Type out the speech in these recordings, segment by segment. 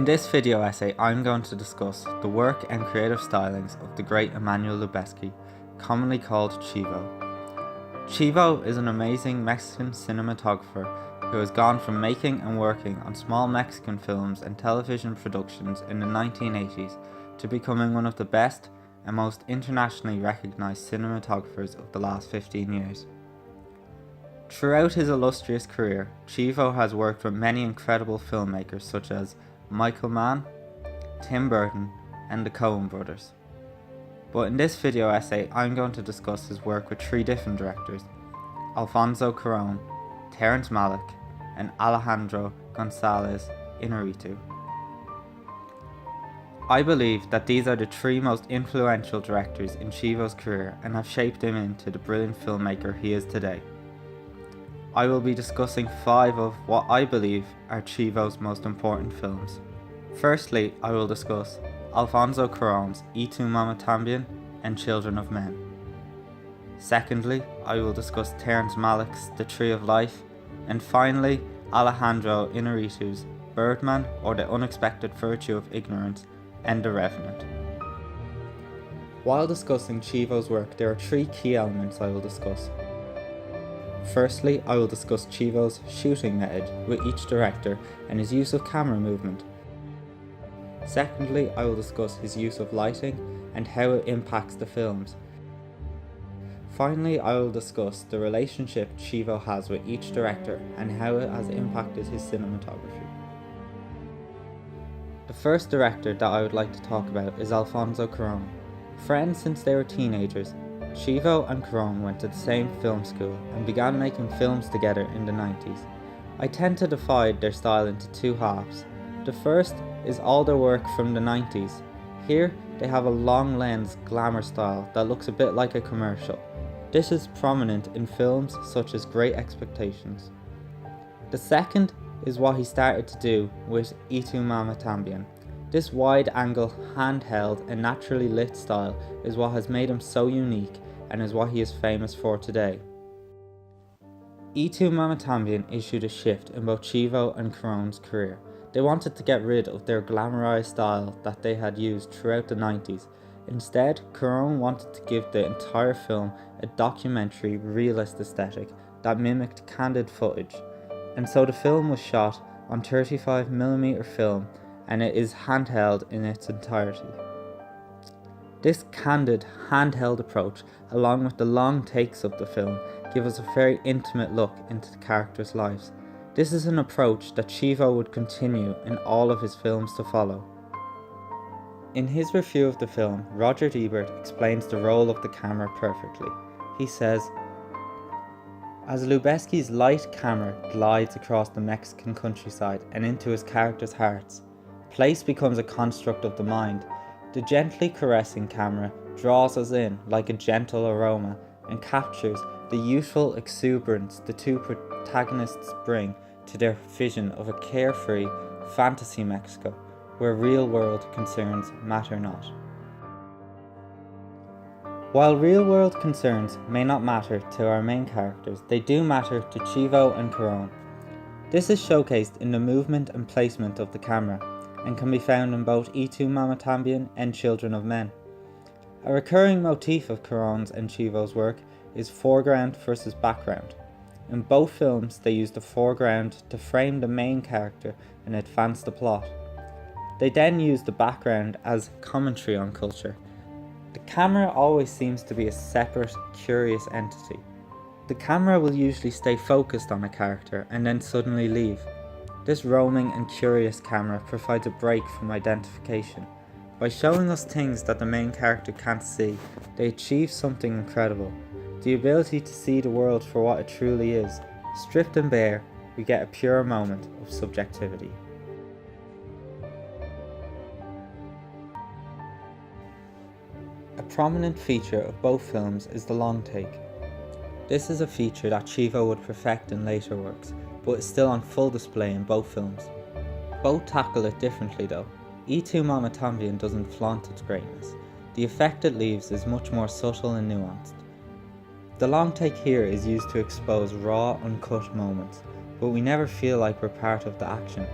In this video essay, I'm going to discuss the work and creative stylings of the great Emmanuel Lubezki, commonly called Chivo. Chivo is an amazing Mexican cinematographer who has gone from making and working on small Mexican films and television productions in the 1980s to becoming one of the best and most internationally recognized cinematographers of the last 15 years. Throughout his illustrious career, Chivo has worked with many incredible filmmakers such as Michael Mann, Tim Burton, and the Coen brothers. But in this video essay, I'm going to discuss his work with three different directors: Alfonso Cuaron, Terrence Mallick, and Alejandro González Inarritu. I believe that these are the three most influential directors in Chivo's career and have shaped him into the brilliant filmmaker he is today. I will be discussing 5 of what I believe are Chivo's most important films. Firstly, I will discuss Alfonso Cuarón's Y Tu Mama Tambien and Children of Men. Secondly, I will discuss Terrence Malick's The Tree of Life, and finally, Alejandro Inarritu's Birdman, or The Unexpected Virtue of Ignorance, and The Revenant. While discussing Chivo's work, there are 3 key elements I will discuss. Firstly, I will discuss Chivo's shooting method with each director and his use of camera movement. Secondly, I will discuss his use of lighting and how it impacts the films. Finally, I will discuss the relationship Chivo has with each director and how it has impacted his cinematography. The first director that I would like to talk about is Alfonso Cuarón. Friends since they were teenagers, Chivo and Cuarón went to the same film school and began making films together in the 90s. I tend to divide their style into 2 halves. The first is all their work from the 90s. Here they have a long lens glamour style that looks a bit like a commercial. This is prominent in films such as Great Expectations. The second is what he started to do with Y Tu Mama Tambien. This wide-angle, handheld and naturally lit style is what has made him so unique and is what he is famous for today. Y Tu Mama Tambien issued a shift in both Chivo and Cuarón's career. They wanted to get rid of their glamorized style that they had used throughout the 90s. Instead, Cuarón wanted to give the entire film a documentary, realist aesthetic that mimicked candid footage, and so the film was shot on 35mm film and it is handheld in its entirety. This candid, handheld approach, along with the long takes of the film, give us a very intimate look into the characters' lives. This is an approach that Chivo would continue in all of his films to follow. In his review of the film, Roger Ebert explains the role of the camera perfectly. He says, "As Lubezki's light camera glides across the Mexican countryside and into his characters' hearts, place becomes a construct of the mind. The gently caressing camera draws us in like a gentle aroma and captures the youthful exuberance the 2 protagonists bring to their vision of a carefree fantasy Mexico, where real-world concerns matter not." While real-world concerns may not matter to our main characters, they do matter to Chivo and Cuarón. This is showcased in the movement and placement of the camera, and can be found in both Y Tu Mama Tambien and Children of Men. A recurring motif of Cuarón's and Chivo's work is foreground versus background. In both films, they use the foreground to frame the main character and advance the plot. They then use the background as commentary on culture. The camera always seems to be a separate, curious entity. The camera will usually stay focused on a character and then suddenly leave. This roaming and curious camera provides a break from identification. By showing us things that the main character can't see, they achieve something incredible. The ability to see the world for what it truly is. Stripped and bare, we get a pure moment of subjectivity. A prominent feature of both films is the long take. This is a feature that Chivo would perfect in later works, but is still on full display in both films. Both tackle it differently though. Y Tu Mama Tambien doesn't flaunt its greatness. The effect it leaves is much more subtle and nuanced. The long take here is used to expose raw, uncut moments, but we never feel like we're part of the action.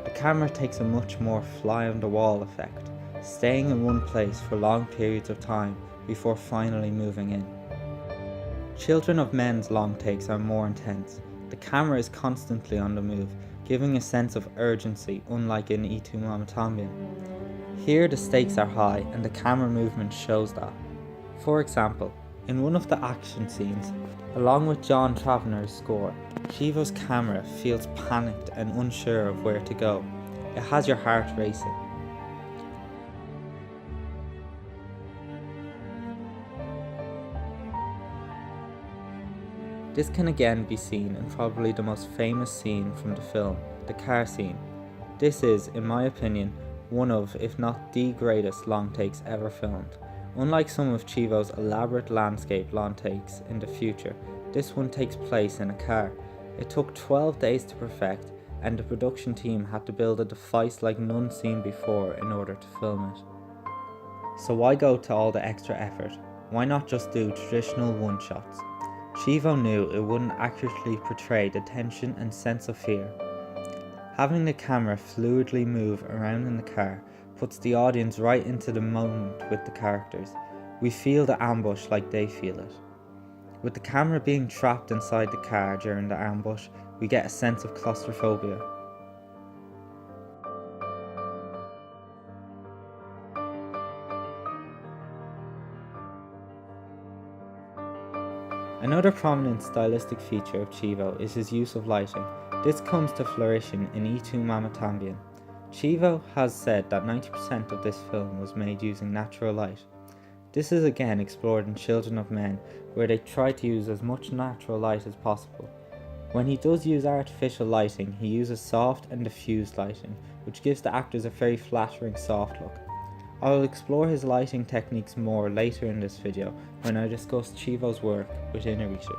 The camera takes a much more fly-on-the-wall effect, staying in one place for long periods of time before finally moving in. Children of Men's long takes are more intense. The camera is constantly on the move, giving a sense of urgency unlike in E.M.B. Here the stakes are high and the camera movement shows that. For example, in one of the action scenes, along with John Travenor's score, Chivo's camera feels panicked and unsure of where to go. It has your heart racing. This can again be seen in probably the most famous scene from the film, the car scene. This is, in my opinion, one of, if not the greatest long takes ever filmed. Unlike some of Chivo's elaborate landscape long takes in the future, this one takes place in a car. It took 12 days to perfect, and the production team had to build a device like none seen before in order to film it. So why go to all the extra effort? Why not just do traditional one-shots? Chivo knew it wouldn't accurately portray the tension and sense of fear. Having the camera fluidly move around in the car puts the audience right into the moment with the characters. We feel the ambush like they feel it. With the camera being trapped inside the car during the ambush, we get a sense of claustrophobia. Another prominent stylistic feature of Chivo is his use of lighting. This comes to fruition in E.M.B. Chivo has said that 90% of this film was made using natural light. This is again explored in Children of Men, where they try to use as much natural light as possible. When he does use artificial lighting, he uses soft and diffused lighting, which gives the actors a very flattering soft look. I will explore his lighting techniques more later in this video when I discuss Chivo's work with Inarritu.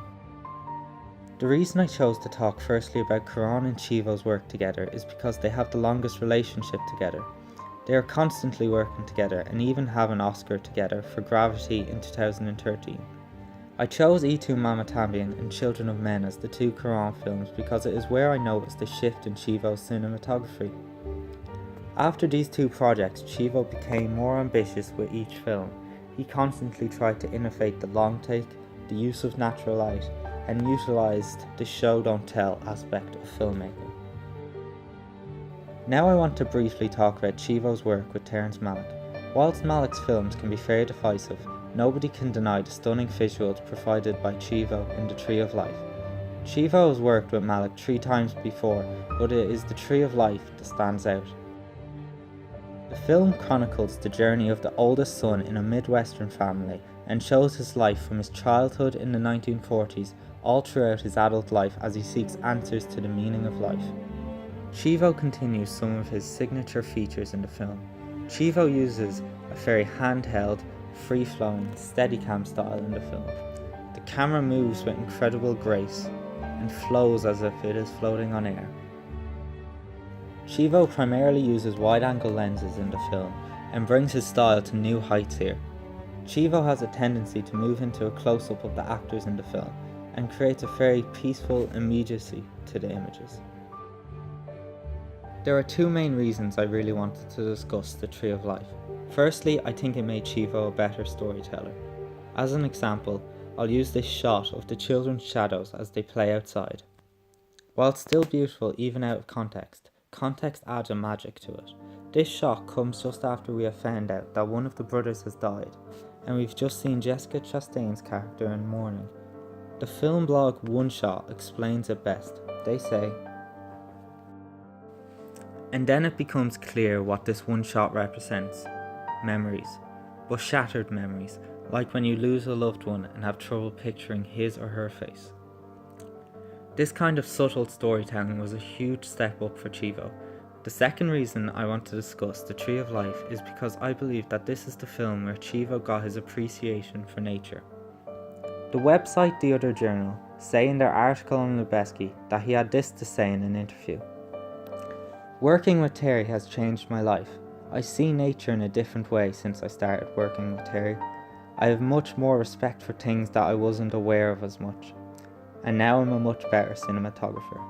The reason I chose to talk firstly about Cuarón and Chivo's work together is because they have the longest relationship together. They are constantly working together and even have an Oscar together for Gravity in 2013. I chose E.M.B. and Children of Men as the two Cuarón films because it is where I noticed the shift in Chivo's cinematography. After these two projects, Chivo became more ambitious with each film. He constantly tried to innovate the long take, the use of natural light, and utilised the show don't tell aspect of filmmaking. Now I want to briefly talk about Chivo's work with Terrence Mallick. Whilst Mallick's films can be very divisive, nobody can deny the stunning visuals provided by Chivo in The Tree of Life. Chivo has worked with Mallick 3 times before, but it is The Tree of Life that stands out. The film chronicles the journey of the oldest son in a Midwestern family and shows his life from his childhood in the 1940s all throughout his adult life as he seeks answers to the meaning of life. Chivo continues some of his signature features in the film. Chivo uses a very handheld, free-flowing, steadicam style in the film. The camera moves with incredible grace and flows as if it is floating on air. Chivo primarily uses wide-angle lenses in the film and brings his style to new heights here. Chivo has a tendency to move into a close-up of the actors in the film and creates a very peaceful immediacy to the images. There are 2 main reasons I really wanted to discuss The Tree of Life. Firstly, I think it made Chivo a better storyteller. As an example, I'll use this shot of the children's shadows as they play outside. While still beautiful even out of context adds a magic to it. This shot comes just after we have found out that one of the brothers has died, and we've just seen Jessica Chastain's character in mourning. The film blog One Shot explains it best. They say, and then it becomes clear what this one shot represents. Memories, but shattered memories, like when you lose a loved one and have trouble picturing his or her face. This kind of subtle storytelling was a huge step up for Chivo. The second reason I want to discuss The Tree of Life is because I believe that this is the film where Chivo got his appreciation for nature. The website The Other Journal say in their article on Lubezki that he had this to say in an interview. Working with Terry has changed my life. I see nature in a different way since I started working with Terry. I have much more respect for things that I wasn't aware of as much. And now I'm a much better cinematographer.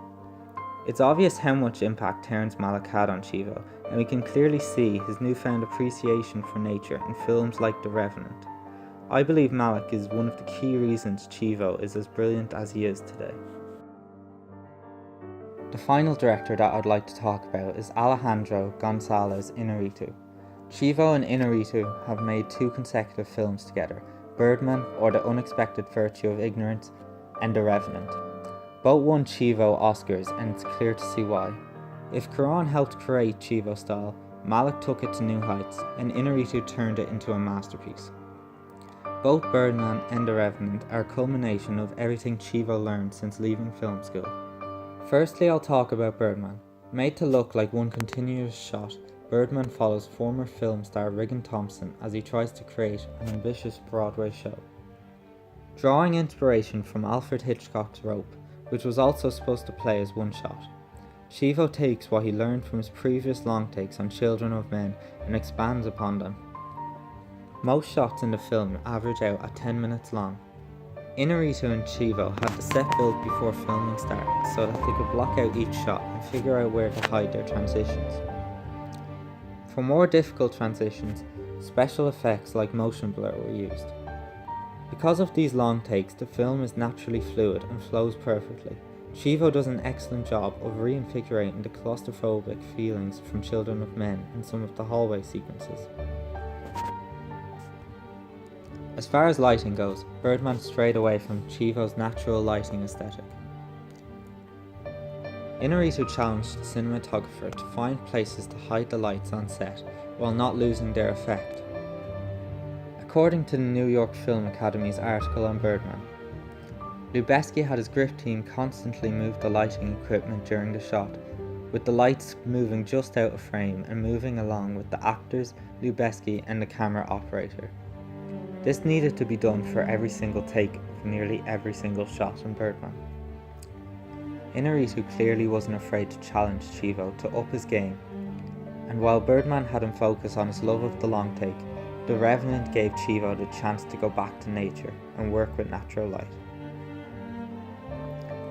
It's obvious how much impact Terrence Mallick had on Chivo, and we can clearly see his newfound appreciation for nature in films like The Revenant. I believe Mallick is one of the key reasons Chivo is as brilliant as he is today. The final director that I'd like to talk about is Alejandro González Inarritu. Chivo and Inarritu have made 2 consecutive films together, Birdman or The Unexpected Virtue of Ignorance and The Revenant. Both won Chivo Oscars, and it's clear to see why. If Cuarón helped create Chivo style, Mallick took it to new heights, and Inarritu turned it into a masterpiece. Both Birdman and The Revenant are a culmination of everything Chivo learned since leaving film school. Firstly, I'll talk about Birdman. Made to look like one continuous shot, Birdman follows former film star Regan Thompson as he tries to create an ambitious Broadway show. Drawing inspiration from Alfred Hitchcock's Rope, which was also supposed to play as one shot, Chivo takes what he learned from his previous long takes on Children of Men and expands upon them. Most shots in the film average out at 10 minutes long. Inarritu and Chivo had the set built before filming started so that they could block out each shot and figure out where to hide their transitions. For more difficult transitions, special effects like motion blur were used. Because of these long takes, the film is naturally fluid and flows perfectly. Chivo does an excellent job of reinvigorating the claustrophobic feelings from Children of Men in some of the hallway sequences. As far as lighting goes, Birdman strayed away from Chivo's natural lighting aesthetic. Inarritu challenged the cinematographer to find places to hide the lights on set while not losing their effect. According to the New York Film Academy's article on Birdman, Lubezki had his grip team constantly move the lighting equipment during the shot, with the lights moving just out of frame and moving along with the actors, Lubezki and the camera operator. This needed to be done for every single take of nearly every single shot in Birdman. Inarritu clearly wasn't afraid to challenge Chivo to up his game, and while Birdman had him focus on his love of the long take, The Revenant gave Chivo the chance to go back to nature and work with natural light.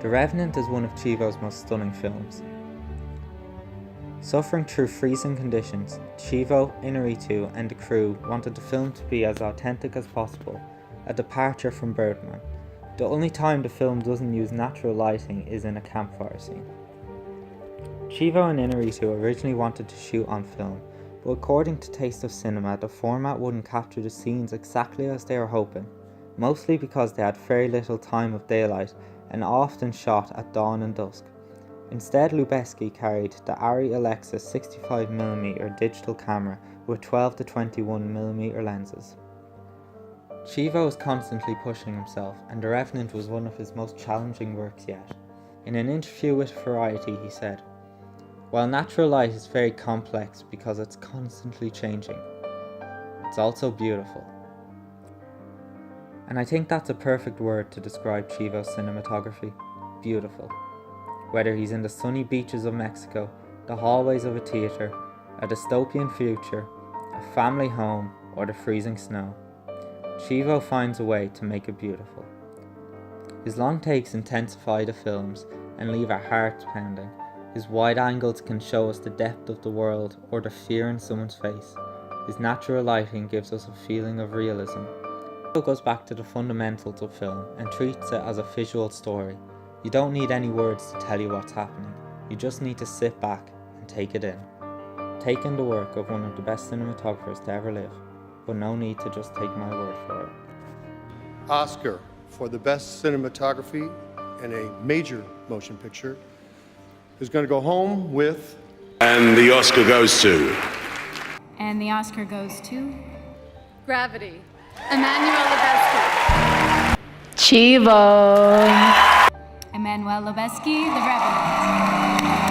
The Revenant is one of Chivo's most stunning films. Suffering through freezing conditions, Chivo, Inarritu and the crew wanted the film to be as authentic as possible, a departure from Birdman. The only time the film doesn't use natural lighting is in a campfire scene. Chivo and Inarritu originally wanted to shoot on film, but according to Taste of Cinema, the format wouldn't capture the scenes exactly as they were hoping, mostly because they had very little time of daylight and often shot at dawn and dusk. Instead, Lubezki carried the Arri Alexa 65mm digital camera with 12 to 21mm lenses. Chivo was constantly pushing himself, and The Revenant was one of his most challenging works yet. In an interview with Variety, he said, "While natural light is very complex because it's constantly changing, it's also beautiful." And I think that's a perfect word to describe Chivo's cinematography: beautiful. Whether he's in the sunny beaches of Mexico, the hallways of a theatre, a dystopian future, a family home, or the freezing snow, Chivo finds a way to make it beautiful. His long takes intensify the films and leave our hearts pounding. His wide angles can show us the depth of the world or the fear in someone's face. His natural lighting gives us a feeling of realism. It goes back to the fundamentals of film and treats it as a visual story. You don't need any words to tell you what's happening. You just need to sit back and take it in. Take in the work of one of the best cinematographers to ever live, but no need to just take my word for it. Oscar for the best cinematography in a major motion picture is going to go home with... And the Oscar goes to... And the Oscar goes to... Gravity. Emmanuel Lubezki. Chivo. Emmanuel Lubezki, The Revenant.